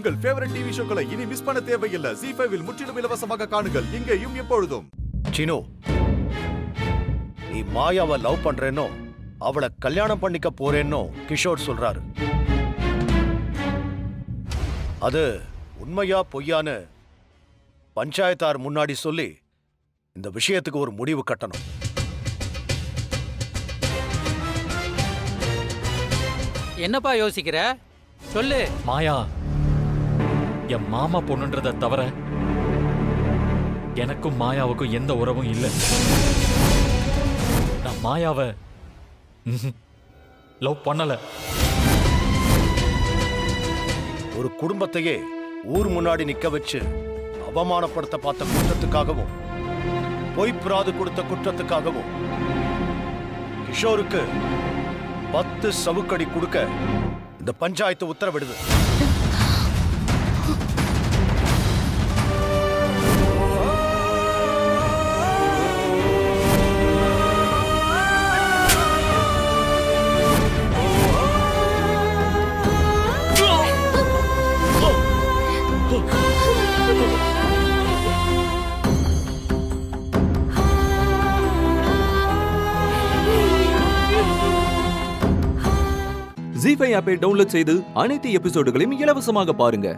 உங்கள் favourite TV ஷோக்களை இனி miss பண்ண தேவையில்லை. ZEE5 இல் முற்றிலும் இலவசமாக காணுங்கள். இங்கேயும் எப்பொழுதும். சினு, நீ மாயாவை லவ் பண்றேனோ அவளை கல்யாணம் பண்ணிக்க போறேன்னோ கிஷோர் சொல்றாரு. அது உண்மையா பொய்யான்னு பஞ்சாயத்தார் முன்னாடி சொல்லி இந்த விஷயத்துக்கு ஒரு முடிவு கட்டணும். என்னப்பா யோசிக்கிற? சொல்லு. மாயா என் மாமா பொண்ணுன்றத தவிர எனக்கும் மாயாவுக்கும் எந்த உறவும் இல்லை. நான் மாயாவை லவ் பண்ணல. ஒரு குடும்பத்தையே ஊர் முன்னாடி நிக்க வச்சு அவமானப்படுத்த பார்த்த குற்றத்துக்காகவும் பொய்ப்பிராது கொடுத்த குற்றத்துக்காகவும் கிஷோருக்கு 10 சவுக்கடி கொடுக்க இந்த பஞ்சாயத்து உத்தரவிடுது. ZEE5 ஆப்பை டவுன்லோட் செய்து அனைத்து எபிசோடுகளையும் இலவசமாக பாருங்க.